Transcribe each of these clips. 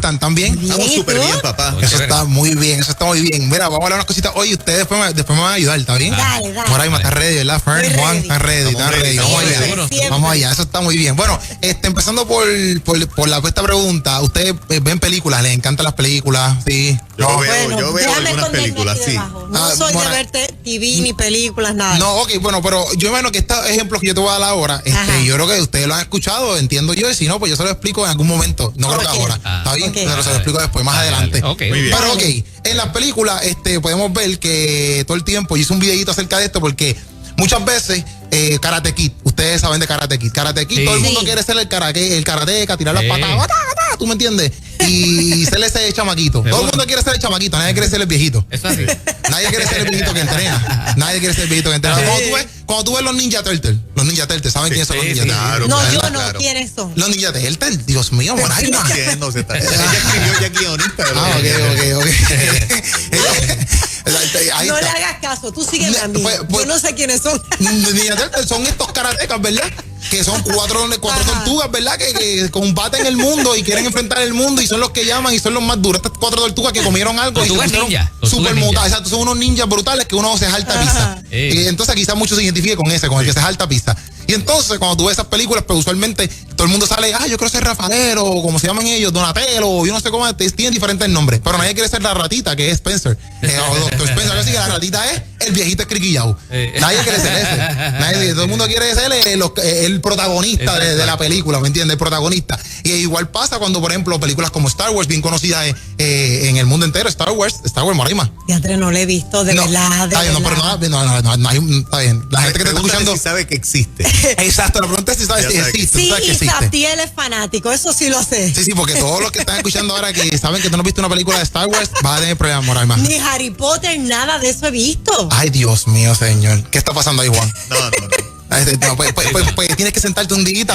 están? ¿Están bien? Estamos súper bien, papá. Eso está muy bien, eso está muy bien. Mira, vamos a hablar unas cositas. Oye, ustedes después me van a ayudar, ¿está bien? Dale. Moraima, ¿estás ready, verdad? Fern, Juan, ¿están ready? ¿Están ready? Vamos allá. Vamos allá, eso está muy bien. Bueno, empezando por esta pregunta. ¿Ustedes ven películas? ¿Les encantan las películas? Sí. Yo veo algunas películas, sí. No soy de ver TV ni películas, nada. No, ok, bueno, pero yo imagino que estos ejemplos que yo te voy a dar ahora, yo creo que ustedes lo han escuchado, entiendo yo, y si no, pues yo se lo explico en algún momento. No creo que ahora. ¿Está bien? Pero se lo explico después, más adelante. Muy bien. Pero ok, en las películas podemos ver que todo el tiempo, yo hice un videito acerca de esto porque muchas veces Karate Kid, ustedes saben de Karate Kid. Karate Kid, todo el mundo quiere ser el karateca, tirar las patadas, ¿tú me entiendes? Y ser ese chamaquito. Todo el mundo quiere ser el chamaquito, nadie quiere ser el viejito. Nadie quiere ser el viejito que entrena. Nadie quiere ser el viejito que entrena. Cuando tú ves los Ninja Turtles, ¿saben quiénes son los Ninja Turtles? No, yo no, ¿quiénes son? Los Ninja Turtles, Dios mío, Moraima. Ella escribió ya guionista. Ok. No le hagas caso, tú sígueme a mí. Yo no sé quiénes son. Ninja Turtles son estos karatecas, ¿verdad? Que son cuatro tortugas, ¿verdad? Que combaten el mundo y quieren enfrentar el mundo y son los que llaman y son los más duros. Estas 4 tortugas que comieron algo y son super mutadas. Exacto, son unos ninjas brutales que uno se jalta pizza. Y entonces quizás muchos se identifiquen con el que se jalta pizza. Y entonces, cuando tú ves esas películas, pues usualmente todo el mundo sale, yo quiero ser Rafaelo, o como se llaman ellos, Donatello, yo no sé cómo, tienen diferentes nombres, pero nadie quiere ser la ratita, que es Spencer. O Doctor Spencer, así que la ratita es el viejito escriquillado. Nadie quiere ser ese. Todo el mundo quiere ser el protagonista de la película, ¿me entiendes? El protagonista. Y igual pasa cuando, por ejemplo, películas como Star Wars, bien conocidas en el mundo entero, Star Wars, Moraima. Teatro no le he visto, de verdad. Está bien, no, está bien. La gente que te está escuchando si sabe que existe. Exacto, la pregunta es si sabes si existe. Sí, y Sabtiel es fanático, eso sí lo sé. Sí, porque todos los que están escuchando ahora que saben que tú no has visto una película de Star Wars, vas a tener problemas, Moraima. Ni Harry Potter, nada de eso he visto. Ay, Dios mío, señor. ¿Qué está pasando ahí, Juan? No. Pues tienes que sentarte un día.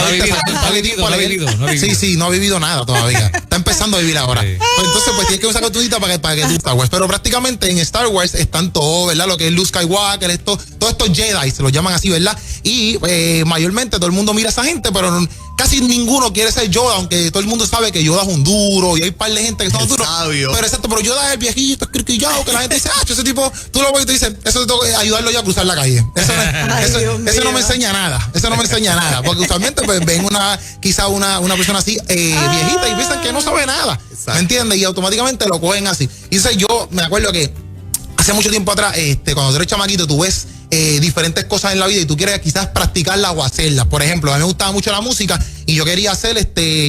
Sí, no ha vivido nada todavía. Está empezando a vivir ahora. Entonces, pues tienes que usar tu día para que tú Star Wars. Pero prácticamente en Star Wars están todos, ¿verdad? Lo que es Luke Skywalker, todos estos Jedi, se los llaman así, ¿verdad? Y mayormente todo el mundo mira a esa gente, pero casi ninguno quiere ser Yoda, aunque todo el mundo sabe que Yoda es un duro y hay un par de gente que son duros. Pero exacto, pero Yoda es el viejito, escriquillado, que la gente dice, ese tipo, tú lo ves y te dicen, eso tengo que ayudarlo ya a cruzar la calle. Eso no me enseña nada. Eso no me enseña nada. Porque usualmente pues, ven quizá una persona así viejita y piensan que no sabe nada. Exacto. ¿Me entiendes? Y automáticamente lo cogen así. Y entonces yo me acuerdo que hace mucho tiempo atrás, cuando tú eres chamaquito, tú ves diferentes cosas en la vida y tú quieres quizás practicarlas o hacerlas. Por ejemplo, a mí me gustaba mucho la música y yo quería hacer,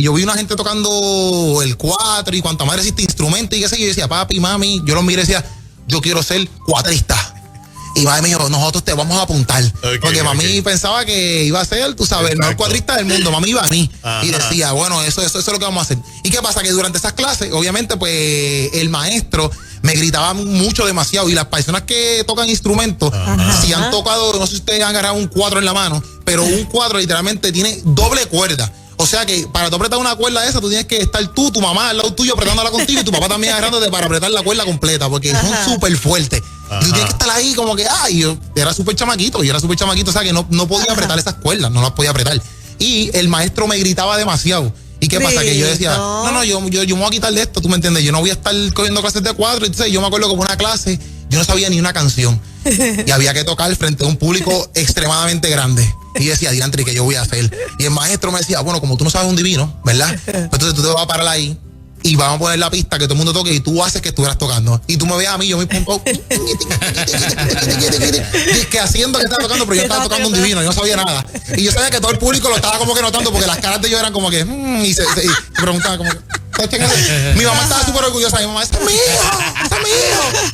yo vi una gente tocando el cuatro y cuanta madre existe instrumento y qué sé yo decía, papi, mami, yo los miré y decía, yo quiero ser cuatrista. Y mami me dijo, nosotros te vamos a apuntar. Porque mami pensaba que iba a ser, tú sabes, el mejor cuadrista del mundo. Mami iba a mí. Y decía, bueno, eso es lo que vamos a hacer. ¿Y qué pasa? Que durante esas clases, obviamente, pues, el maestro me gritaba mucho, demasiado. Y las personas que tocan instrumentos, si han tocado, no sé si ustedes han agarrado un 4 en la mano, pero un 4 literalmente tiene doble cuerda. O sea que para tú apretar una cuerda esa, tú tienes que estar tú, tu mamá al lado tuyo apretándola contigo y tu papá también agarrándote para apretar la cuerda completa, porque son súper fuertes. Y tú tienes que estar ahí como que, yo era súper chamaquito, o sea que no podía apretar esas cuerdas, no las podía apretar. Y el maestro me gritaba demasiado. ¿Y qué pasa? Que yo decía, yo me voy a quitar de esto, ¿tú me entiendes? Yo no voy a estar cogiendo clases de 4. Entonces yo me acuerdo como una clase, yo no sabía ni una canción. Y había que tocar frente a un público extremadamente grande. Y yo decía, diantre, ¿qué yo voy a hacer? Y el maestro me decía, bueno, como tú no sabes un divino, ¿verdad? Entonces tú te vas a parar ahí y vamos a poner la pista que todo el mundo toque y tú haces que estuvieras tocando. Y tú me veas a mí, yo me pongo que haciendo que estaba tocando, pero yo estaba tocando un divino, yo no sabía nada. Y yo sabía que todo el público lo estaba como que notando porque las caras de ellos eran como que, y se preguntaban como que, mi mamá estaba súper orgullosa, mi mamá, ese es mi hijo.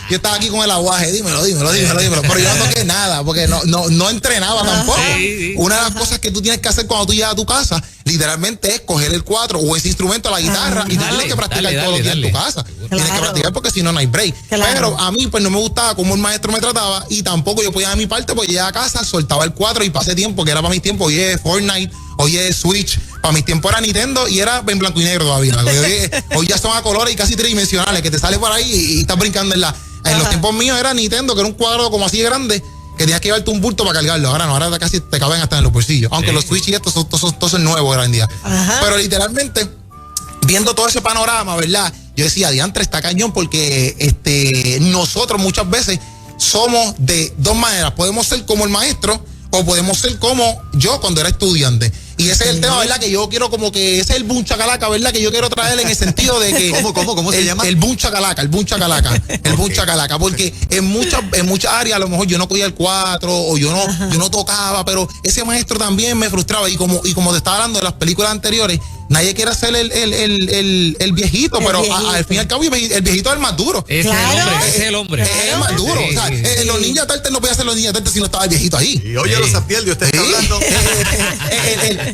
Yo estaba aquí con el aguaje, dímelo. Pero yo no toqué nada, porque no entrenaba tampoco. Una de las cosas que tú tienes que hacer cuando tú llegas a tu casa, literalmente es coger el 4 o ese instrumento, la guitarra, y tú tienes que practicar todos los días en tu casa. Tienes que practicar porque si no hay break. Pero a mí pues no me gustaba cómo el maestro me trataba y tampoco yo podía dar mi parte porque llegaba a casa, soltaba el 4 y pasé tiempo, que era para mis tiempos, oye, Fortnite, oye, Switch. Para mis tiempos era Nintendo y era en blanco y negro todavía. Hoy ya son a colores y casi tridimensionales, que te sales por ahí y estás brincando en los tiempos míos era Nintendo, que era un cuadro como así de grande, que tenías que llevarte un bulto para cargarlo. Ahora no, ahora casi te caben hasta en los bolsillos. Aunque los Switch y estos son nuevos hoy en día. Pero literalmente, viendo todo ese panorama, ¿verdad? Yo decía, diantre, está cañón, porque nosotros muchas veces somos de dos maneras. Podemos ser como el maestro o podemos ser como yo cuando era estudiante. Y ese es el tema, ¿verdad? Que yo quiero como que ese es el boom chacalaca, ¿verdad? Que yo quiero traer en el sentido de que... ¿Cómo se llama? El boom chacalaca, el boom chacalaca. El boom chacalaca. Porque en muchas áreas a lo mejor yo no cogía el 4 o yo no tocaba, pero ese maestro también me frustraba. Y como te estaba hablando de las películas anteriores, nadie quiere ser el viejito, pero al fin y al cabo el viejito es el más duro. Ese es el hombre. Es el más duro. Sí, o sea, sí. Los Ninja Turtles no podían ser los Ninja Turtles si no estaba el viejito ahí. Y oye, los Zaptieldi, usted está hablando.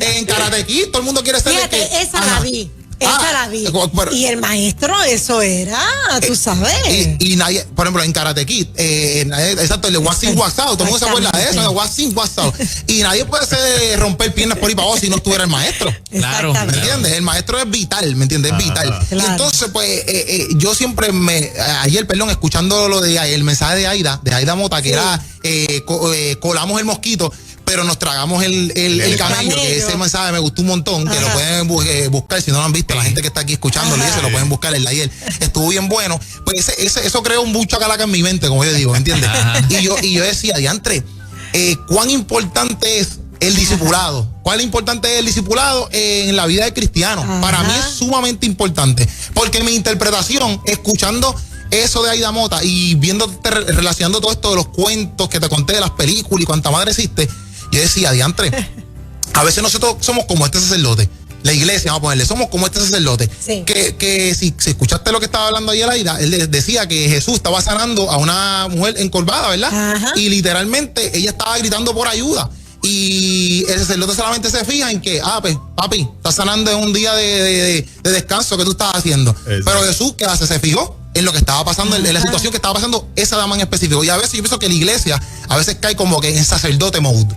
En Karate Kid, todo el mundo quiere ser Fíjate, el que... esa la vi. Esa la vi. Y el maestro, eso era, tú sabes. Y nadie, por ejemplo, en Karate Kid, exacto, el de What's in What's out, todo el mundo se acuerda de eso, de What's in What's out. Y nadie puede romper piernas por ahí para abajo si no estuviera el maestro. Claro. ¿Me entiendes? El maestro es vital, ¿me entiendes? Es vital. Claro. Y entonces, pues, yo siempre ayer, escuchando lo de el mensaje de Aida Mota, que era, colamos el mosquito, pero nos tragamos el camello, que ese mensaje me gustó un montón, que lo pueden buscar, si no lo han visto, la gente que está aquí escuchándolo, se lo pueden buscar, el de ayer estuvo bien bueno, pues eso creó un bucho calaca en mi mente, como yo digo, ¿entiendes? Y yo decía, diantre, ¿cuán importante es el discipulado? ¿Cuál es importante es el discipulado en la vida del cristiano? Para mí es sumamente importante, porque mi interpretación, escuchando eso de Aida Mota y relacionando todo esto de los cuentos que te conté de las películas y cuánta madre existe, yo decía, diantre, a veces nosotros somos como este sacerdote, la iglesia, vamos a ponerle, somos como este sacerdote, que si escuchaste lo que estaba hablando ayer Aida, él decía que Jesús estaba sanando a una mujer encorvada, ¿verdad? Y literalmente ella estaba gritando por ayuda. Y el sacerdote solamente se fija en que, pues, papi, estás sanando en un día de descanso que tú estás haciendo. Pero Jesús, ¿qué hace? Se fijó en lo que estaba pasando, en la situación que estaba pasando esa dama en específico. Y a veces yo pienso que la iglesia a veces cae como que en sacerdote mode.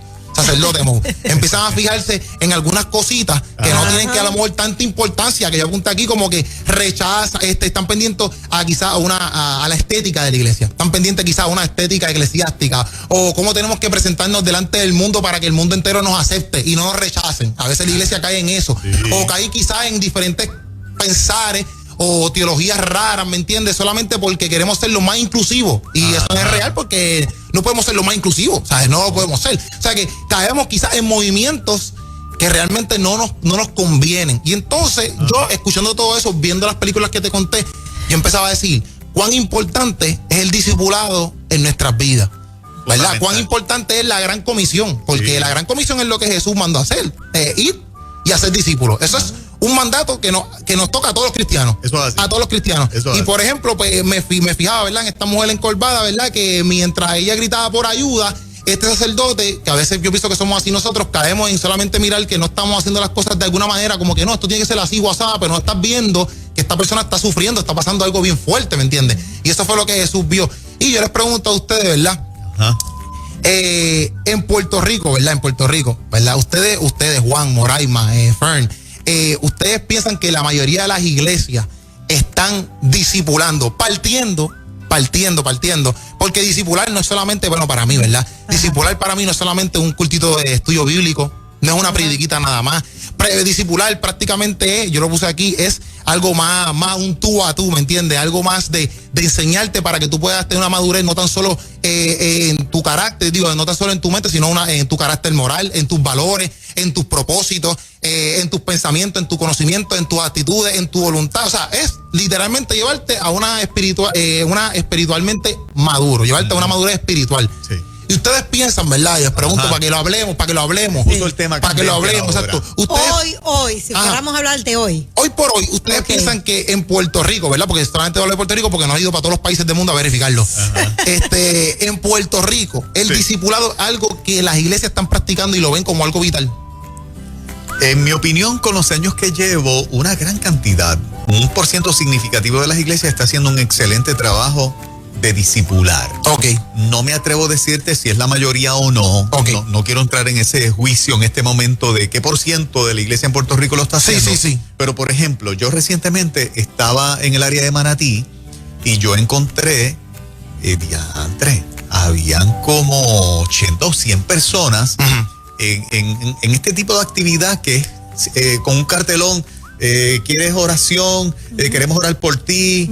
Empiezan a fijarse en algunas cositas que no tienen que a lo mejor tanta importancia, que yo apunté aquí, como que rechaza, están pendientes a quizás a la estética de la iglesia, están pendientes quizás a una estética eclesiástica, o cómo tenemos que presentarnos delante del mundo para que el mundo entero nos acepte y no nos rechacen. A veces la iglesia cae en eso, o cae quizás en diferentes pensares o teologías raras, ¿me entiendes? Solamente porque queremos ser lo más inclusivos. Y eso no es real, porque no podemos ser lo más inclusivos, ¿sabes? No lo podemos ser. O sea que caemos quizás en movimientos que realmente no nos convienen. Y entonces, yo, escuchando todo eso, viendo las películas que te conté, yo empezaba a decir, cuán importante es el discipulado en nuestras vidas, ¿verdad? Cuán importante es la gran comisión, porque la gran comisión es lo que Jesús mandó a hacer, ir y hacer discípulos. Eso es un mandato que nos toca a todos los cristianos. A todos los cristianos. Y por ejemplo, pues me fijaba, ¿verdad?, en esta mujer encorvada, ¿verdad?, que mientras ella gritaba por ayuda, este sacerdote, que a veces yo pienso que somos así nosotros, caemos en solamente mirar que no estamos haciendo las cosas de alguna manera, como que no, esto tiene que ser así, WhatsApp, pero no estás viendo que esta persona está sufriendo, está pasando algo bien fuerte, ¿me entiendes? Y eso fue lo que Jesús vio. Y yo les pregunto a ustedes, ¿verdad? En Puerto Rico, ¿verdad? En Puerto Rico, ¿verdad? Ustedes, Juan, Moraima, Fern, ustedes piensan que la mayoría de las iglesias están discipulando, partiendo, porque discipular no es solamente, bueno, para mí, ¿verdad? Discipular para mí no es solamente un cultito de estudio bíblico, no es una prediquita nada más. Discipular prácticamente, yo lo puse aquí, es algo más un tú a tú, ¿me entiendes? Algo más de enseñarte para que tú puedas tener una madurez, no tan solo en tu carácter, no tan solo en tu mente, sino en tu carácter moral, en tus valores, en tus propósitos, en tus pensamientos, en tu conocimiento, en tus actitudes, en tu voluntad. O sea, es literalmente llevarte a una espiritualmente maduro, llevarte a una madurez espiritual. Sí. Y ustedes piensan, ¿verdad? Y les pregunto para que lo hablemos. Puso el tema para que lo hablemos, exacto. Hoy, si fuéramos a hablar de hoy. Hoy por hoy, ustedes piensan que en Puerto Rico, ¿verdad? Porque solamente hablo de Puerto Rico porque no he ido para todos los países del mundo a verificarlo. En Puerto Rico, el discipulado es algo que las iglesias están practicando y lo ven como algo vital. En mi opinión, con los años que llevo, una gran cantidad, un % significativo de las iglesias está haciendo un excelente trabajo de discipular. No me atrevo a decirte si es la mayoría o no. No quiero entrar en ese juicio en este momento de qué % de la iglesia en Puerto Rico lo está haciendo. Sí. Pero, por ejemplo, yo recientemente estaba en el área de Manatí y yo encontré, habían como 80 o 100 personas en este tipo de actividad que es con un cartelón ¿quieres oración? Queremos orar por ti,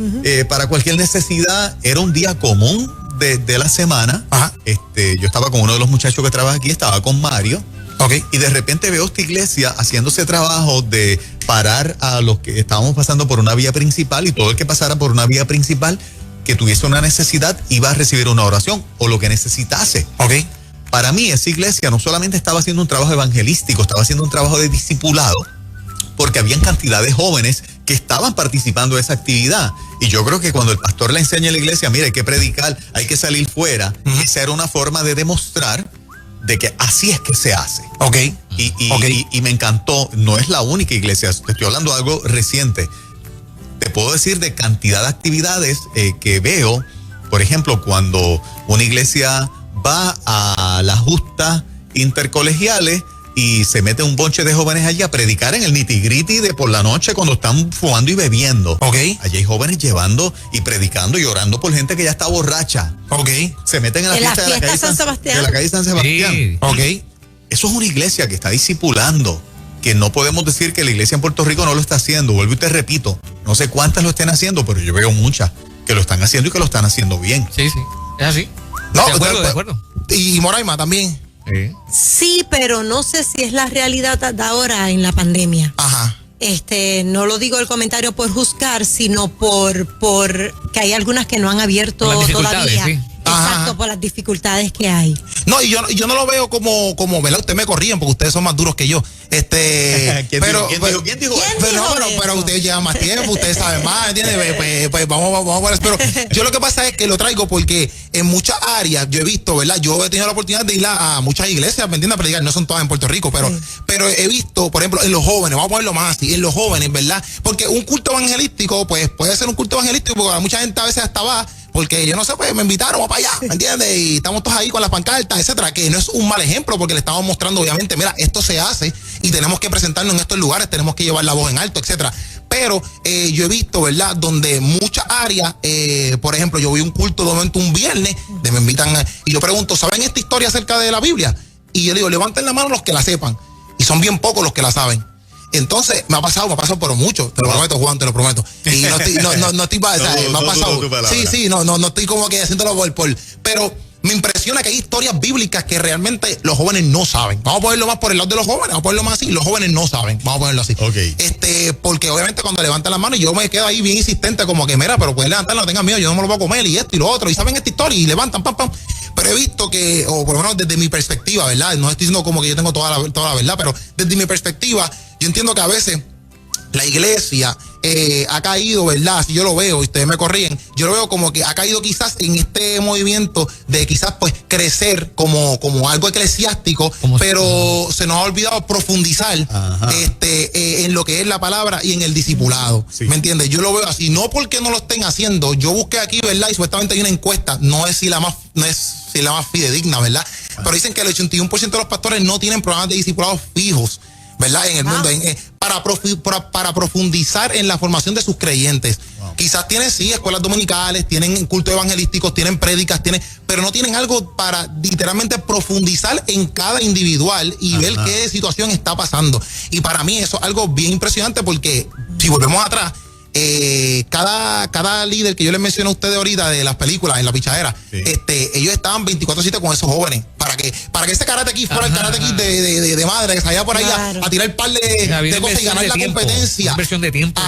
para cualquier necesidad. Era un día común de la semana. Ajá. Yo estaba con uno de los muchachos que trabaja aquí, estaba con Mario. Okay. Y de repente veo esta iglesia haciendo ese trabajo de parar a los que estábamos pasando por una vía principal, y todo el que pasara por una vía principal que tuviese una necesidad iba a recibir una oración o lo que necesitase. Okay. Para mí esa iglesia no solamente estaba haciendo un trabajo evangelístico, estaba haciendo un trabajo de discipulado, porque habían cantidad de jóvenes que estaban participando de esa actividad. Y yo creo que cuando el pastor le enseña a la iglesia, mira, hay que predicar, hay que salir fuera, esa era una forma de demostrar de que así es que se hace. Okay. Y me encantó. No es la única iglesia, te estoy hablando de algo reciente. Te puedo decir de cantidad de actividades que veo. Por ejemplo, cuando una iglesia va a las justas intercolegiales y se mete un bonche de jóvenes allí a predicar en el nitty-gritty de por la noche cuando están fumando y bebiendo. Okay. Allí hay jóvenes llevando y predicando y orando por gente que ya está borracha. Okay. Se meten en la fiesta de la calle San Sebastián. De la calle San Sebastián. Sí. Okay. Eso es una iglesia que está discipulando, que no podemos decir que la iglesia en Puerto Rico no lo está haciendo. Vuelvo y te repito, no sé cuántas lo estén haciendo, pero yo veo muchas que lo están haciendo y que lo están haciendo bien. Sí, es así. No, de acuerdo. Y Moraima también. Sí, pero no sé si es la realidad de ahora en la pandemia. Ajá. No lo digo el comentario por juzgar, sino por que hay algunas que no han abierto todavía. Sí. Exacto, Ajá. por las dificultades que hay. No, y yo no lo veo como, ¿verdad? Ustedes me corrían porque ustedes son más duros que yo. ¿Quién dijo? Pero ustedes llevan más tiempo, ustedes saben más, ¿entiendes? Pues vamos a ver. Pero yo lo que pasa es que lo traigo porque en muchas áreas yo he visto, ¿verdad? Yo he tenido la oportunidad de ir a muchas iglesias, ¿me entiendes? A predicar, no son todas en Puerto Rico, pero he visto, por ejemplo, en los jóvenes, vamos a ponerlo más así, en los jóvenes, ¿verdad? Porque un culto evangelístico, pues puede ser un culto evangelístico, porque mucha gente a veces hasta va, porque yo no sé, pues me invitaron, vamos para allá, ¿me entiendes? Y estamos todos ahí con las pancartas, etcétera, que no es un mal ejemplo, porque le estamos mostrando, obviamente, mira, esto se hace y tenemos que presentarnos en estos lugares, tenemos que llevar la voz en alto, etcétera. Pero yo he visto, ¿verdad?, donde muchas áreas, por ejemplo, yo voy a un culto de momento un viernes, me invitan y yo pregunto, ¿saben esta historia acerca de la Biblia? Y yo digo, levanten la mano los que la sepan, y son bien pocos los que la saben. Entonces, me ha pasado por mucho, te lo prometo, Juan, te lo prometo. Y no estoy me ha pasado. Sí, no estoy como que haciéndolo pero me impresiona que hay historias bíblicas que realmente los jóvenes no saben. Vamos a ponerlo más por el lado de los jóvenes, vamos a ponerlo más así, los jóvenes no saben, vamos a ponerlo así. Okay. Porque obviamente cuando levantan las manos yo me quedo ahí bien insistente, como que mira, pero pueden levantarlo, no tengan miedo, yo no me lo voy a comer y esto y lo otro, y saben esta historia y levantan, pam. Pero he visto que, o por lo menos desde mi perspectiva, ¿verdad? No estoy diciendo como que yo tengo toda la verdad, pero desde mi perspectiva, yo entiendo que a veces la iglesia ha caído, ¿verdad? Si yo lo veo, y ustedes me corrigen, yo lo veo como que ha caído quizás en este movimiento de quizás pues crecer como algo eclesiástico, pero se nos ha olvidado profundizar en lo que es la palabra y en el discipulado. Sí. ¿Me entiendes? Yo lo veo así, no porque no lo estén haciendo. Yo busqué aquí, ¿verdad? Y supuestamente hay una encuesta, no es la más fidedigna, ¿verdad? Pero dicen que el 81% de los pastores no tienen programas de discipulados fijos, ¿verdad? En el mundo, para profundizar en la formación de sus creyentes. Wow. Quizás tienen, sí, escuelas dominicales, tienen cultos evangelísticos, tienen prédicas, pero no tienen algo para literalmente profundizar en cada individual y ver qué situación está pasando. Y para mí eso es algo bien impresionante porque, si volvemos atrás, cada líder que yo les mencioné a ustedes ahorita de las películas en la pichadera, ellos estaban 24/7 con esos jóvenes para que ese Karate Kid fuera el Karate Kid de madre, que salía por ahí a tirar el par de cosas y ganar la competencia. Inversión de tiempo.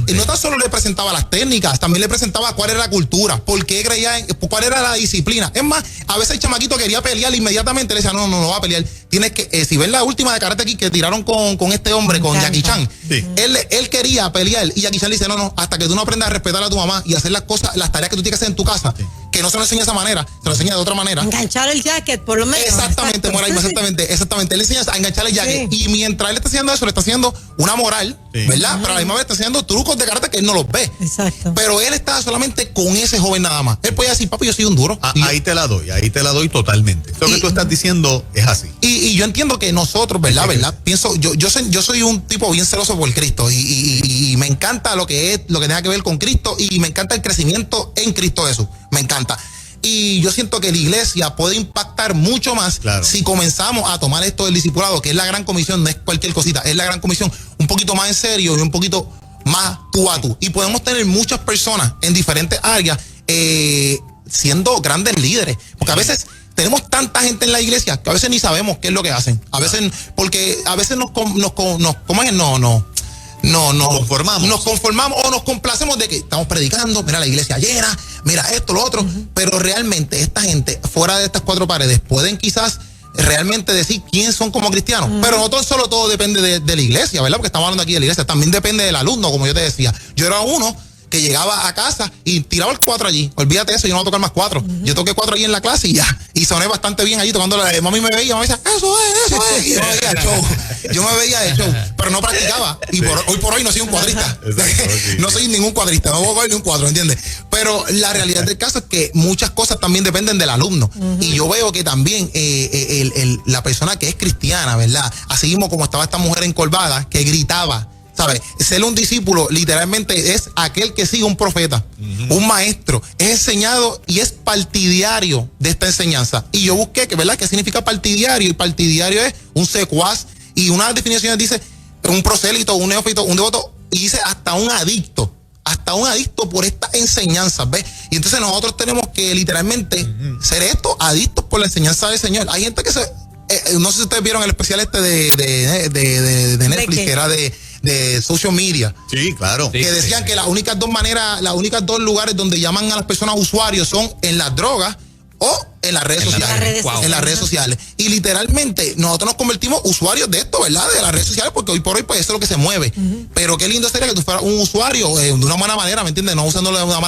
Y no tan solo le presentaba las técnicas, también le presentaba cuál era la cultura, por qué creía, cuál era la disciplina. Es más, a veces el chamaquito quería pelear inmediatamente, le decía, no va a pelear. Tienes que, si ven la última de Karate Kid que tiraron con este hombre, con Jackie Chan, él quería pelear y Jackie Chan le dice, no, hasta que tú no aprendas a respetar a tu mamá y hacer las cosas, las tareas que tú tienes que hacer en tu casa, que no se lo enseña de esa manera, se lo enseña de otra manera. Enganchar el jacket, por lo menos. Exactamente, Moraima, exactamente. Él le enseña a enganchar el jacket. Y mientras él está haciendo eso, le está haciendo una moral, ¿verdad? Pero a la misma vez está haciendo trucos de karate que él no los ve. Exacto. Pero él está solamente con ese joven nada más. Él puede decir, papi, yo soy un duro. Ahí te la doy totalmente. Lo que tú estás diciendo es así. Y yo entiendo que nosotros, ¿verdad? Pienso, yo soy un tipo bien celoso por Cristo y me encanta lo que tenga que ver con Cristo y me encanta el crecimiento en Cristo Jesús. Me encanta. Y yo siento que la iglesia puede impactar mucho más si comenzamos a tomar esto del discipulado, que es la gran comisión, no es cualquier cosita, es la gran comisión, un poquito más en serio y un poquito más tú a tú. Y podemos tener muchas personas en diferentes áreas siendo grandes líderes, porque a veces tenemos tanta gente en la iglesia que a veces ni sabemos qué es lo que hacen. A veces, porque a veces nos conformamos o nos complacemos de que estamos predicando, mira la iglesia llena, mira esto, lo otro, pero realmente esta gente fuera de estas cuatro paredes pueden quizás realmente decir quiénes son como cristianos, pero no solo todo depende de la iglesia, ¿verdad? Porque estamos hablando aquí de la iglesia, también depende del alumno, como yo te decía. Yo era uno que llegaba a casa y tiraba el 4 allí. Olvídate de eso, yo no voy a tocar más 4. Yo toqué 4 allí en la clase y ya. Y soné bastante bien allí tocando. Mami me veía, mami decía, eso es. Y yo me veía de show, pero no practicaba. Y hoy por hoy no soy un cuadrista. No soy ningún cuadrista, no voy a coger ni un cuadro, ¿entiendes? Pero la realidad del caso es que muchas cosas también dependen del alumno. Y yo veo que también la persona que es cristiana, ¿verdad? Así mismo como estaba esta mujer encorvada que gritaba, ¿sabes? Ser un discípulo literalmente es aquel que sigue un profeta, un maestro, es enseñado y es partidario de esta enseñanza. Y yo busqué, ¿verdad? ¿Qué significa partidario? Y partidario es un secuaz, y una de las definiciones dice un prosélito, un neófito, un devoto, y dice hasta un adicto por esta enseñanza, ¿ves? Y entonces nosotros tenemos que literalmente ser adictos por la enseñanza del Señor. Hay gente que no sé si ustedes vieron el especial de Netflix, que era de social media. Sí, claro. Que decían que las únicas dos lugares donde llaman a las personas usuarios son en las drogas o en las redes sociales. En las redes sociales. Y literalmente nosotros nos convertimos usuarios de esto, ¿verdad? De las redes sociales, porque hoy por hoy pues eso es lo que se mueve. Pero qué lindo sería que tú fueras un usuario de una buena manera, ¿me entiendes? No usándolo de una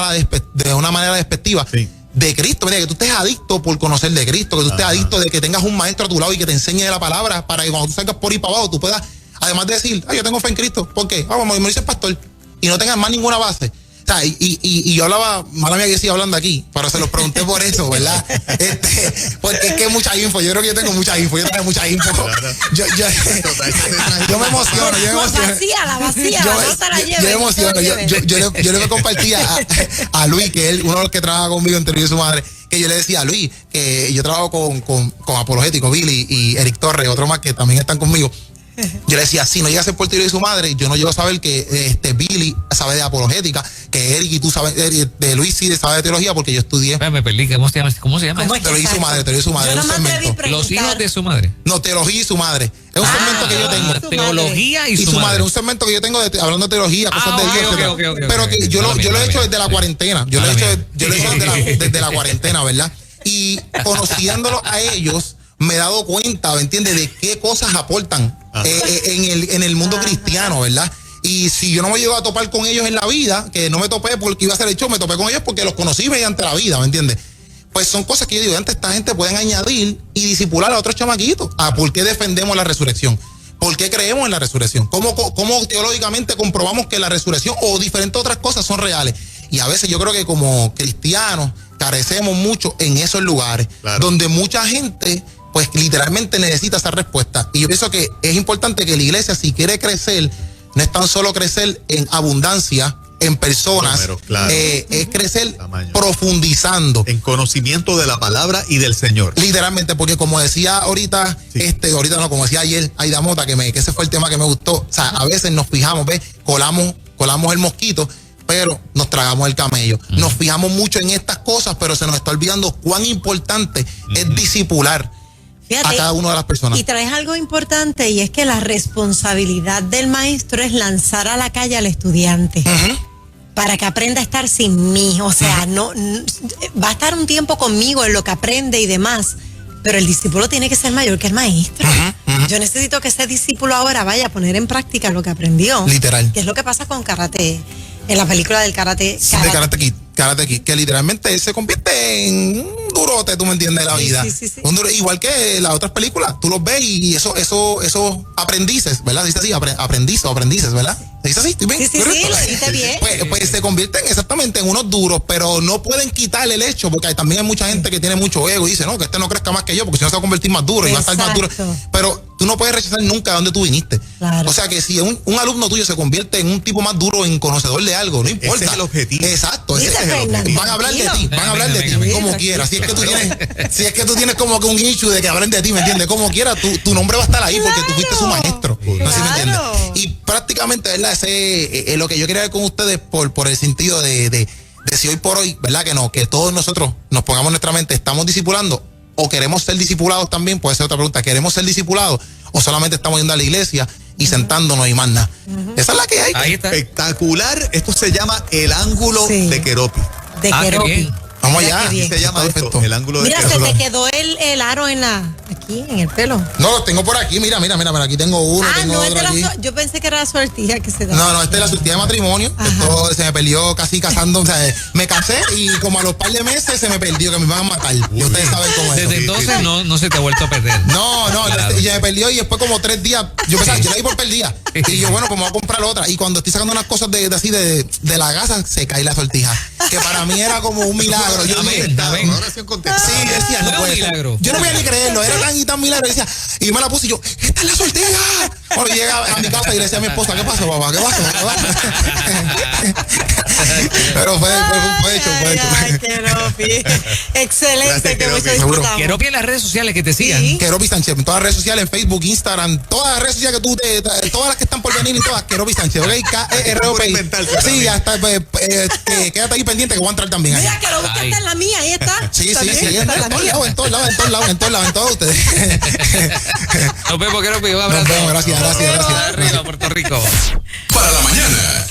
manera despectiva. Sí. De Cristo, mira, que tú estés adicto por conocer de Cristo, que tú estés adicto de que tengas un maestro a tu lado y que te enseñe de la palabra, para que cuando tú salgas por ahí para abajo tú puedas, además de decir, yo tengo fe en Cristo, ¿por qué? Vamos, me dice el pastor, y no tengas más ninguna base. O sea, y yo hablaba, mala mía que siga hablando aquí, pero se los pregunté por eso, ¿verdad? Porque es que mucha info, yo creo que yo tengo mucha info, yo tengo mucha info. Yo me emociono, La vacía, no te la lleves. Yo me emociono, yo le compartía a Luis, que es uno de los que trabaja conmigo en Teología de su madre, que yo le decía a Luis, que yo trabajo con Apologético, Billy y Eric Torres, otro más que también están conmigo. Yo le decía, si no llega a ser por Teología de su madre, yo no llego a saber que Billy sabe de apologética, que Eric y tú sabes de Luis sí sabe de teología, porque yo estudié. Me perdí, ¿cómo se llama? Teología y su madre, un segmento. Los hijos de su madre. No, Teología y su madre. Es un segmento que yo tengo. Teología y su madre. Un segmento que yo tengo hablando de teología, cosas de Dios. Pero que yo lo he hecho desde la cuarentena. Yo lo he hecho desde la cuarentena, ¿verdad? Y conociéndolos a ellos, me he dado cuenta, ¿me entiendes?, de qué cosas aportan en el mundo cristiano, ¿verdad? Y si yo no me llego a topar con ellos en la vida, que no me topé porque iba a hacer el show, me topé con ellos porque los conocí mediante la vida, ¿me entiendes? Pues son cosas que yo digo, antes esta gente pueden añadir y disipular a otros chamaquitos. ¿Por qué defendemos la resurrección? ¿Por qué creemos en la resurrección? ¿Cómo teológicamente comprobamos que la resurrección o diferentes otras cosas son reales? Y a veces yo creo que como cristianos carecemos mucho en esos lugares, donde mucha gente pues literalmente necesita esa respuesta. Y yo pienso que es importante que la iglesia, si quiere crecer, no es tan solo crecer en abundancia, en personas, es crecer profundizando. En conocimiento de la palabra y del Señor. Literalmente, porque como decía ahorita, como decía ayer, Aida Mota, que ese fue el tema que me gustó. O sea, a veces nos fijamos, colamos el mosquito, pero nos tragamos el camello. Nos fijamos mucho en estas cosas, pero se nos está olvidando cuán importante es discipular. Fíjate, a cada una de las personas. Y traes algo importante, y es que la responsabilidad del maestro es lanzar a la calle al estudiante para que aprenda a estar sin mí. O sea, no va a estar un tiempo conmigo en lo que aprende y demás, pero el discípulo tiene que ser mayor que el maestro. Yo necesito que ese discípulo ahora vaya a poner en práctica lo que aprendió. Literal. Que es lo que pasa con karate, en la película del Karate Kid, que literalmente él se convierte en un durote, tú me entiendes, de la vida. Sí. Igual que las otras películas, tú los ves y esos aprendices, ¿verdad? Dice así, aprendices, ¿verdad? Dice así, ¿estoy bien? Sí, lo dijiste bien. Pues se convierten exactamente en unos duros, pero no pueden quitarle el hecho, porque también hay mucha gente que tiene mucho ego y dice, no, que este no crezca más que yo, porque si no se va a convertir más duro y va a estar más duro. Pero tú no puedes rechazar nunca de dónde tú viniste. Claro. O sea que si un alumno tuyo se convierte en un tipo más duro, en conocedor de algo, no importa. Ese es el objetivo. Exacto, ese Dice es el objetivo. Fernando, Van a hablar de ti, tranquilo. van a hablar de ti, Venga, como venga. quieras. Si es que tú tienes como que un issue de que hablen de ti, ¿me entiendes? Como quieras, tu nombre va a estar ahí porque tú fuiste su maestro. No sé si me entiendes. Claro. Y prácticamente, ¿verdad? Ese lo que yo quería ver con ustedes por el sentido de si hoy por hoy, ¿verdad? Que todos nosotros nos pongamos en nuestra mente, ¿estamos discipulando o queremos ser discipulados también? Puede ser otra pregunta. ¿Queremos ser discipulados o solamente estamos yendo a la iglesia y sentándonos y más nada? Esa es la que hay. Ahí está. Espectacular. Esto se llama el ángulo Sí. de Keropi. De Ah, qué Keropi. bien. Vamos Mira allá. qué bien. Se llama Está esto, perfecto. el ángulo de Mira, se Keropi. te quedó el aro aquí, en el pelo. No, lo tengo por aquí. Mira, aquí tengo uno, tengo No es otro de aquí. yo pensé que era la sortija que se da. No, esta es la sortija de matrimonio. Esto se me perdió casi casando. O sea, me casé y como a los par de meses se me perdió, que me iban a matar. Y ustedes saben cómo es. Desde eso. entonces no se te ha vuelto a perder. No, Claro. ya me perdió y después como 3 días, yo pensaba, yo la di por perdida. Y yo, bueno, pues me voy a comprar otra. Y cuando estoy sacando unas cosas de la gasa, se cae la sortija. Que para mí era como un milagro. Yo dije, Amén. Una oración contestada. sí, yo decía, no Fue un puede ser. milagro. Yo no podía ni creerlo, era tan y tan milagro. Y decía, y yo me la puse y yo, esta es la sortija. Bueno, llegué a mi casa y le decía a mi esposa, ¿qué pasó, papá? ¿Qué pasó? Pero fue hecho. Ay, Keropi. Excelente, Gracias, que mucho Keropi. disfrutamos. Keropi en las redes sociales que te sigan. Sí. Keropi Sánchez, en todas las redes sociales, en Facebook, Instagram, todas las redes sociales que todas las que están por venir y todas, Keropi Sánchez, ¿ok? K-E-R-O-P. Por inventarse Sí, también. hasta, quédate ahí pendiente que voy a entrar también ahí. Mira, que lo busca Ay. está en la mía, ahí está. Sí, También en está en la todos mía. lados, en todos ustedes. Nos vemos, Keropi. Un Nos abrazo. vemos, gracias. Arriba, Puerto Rico. Para la mañana.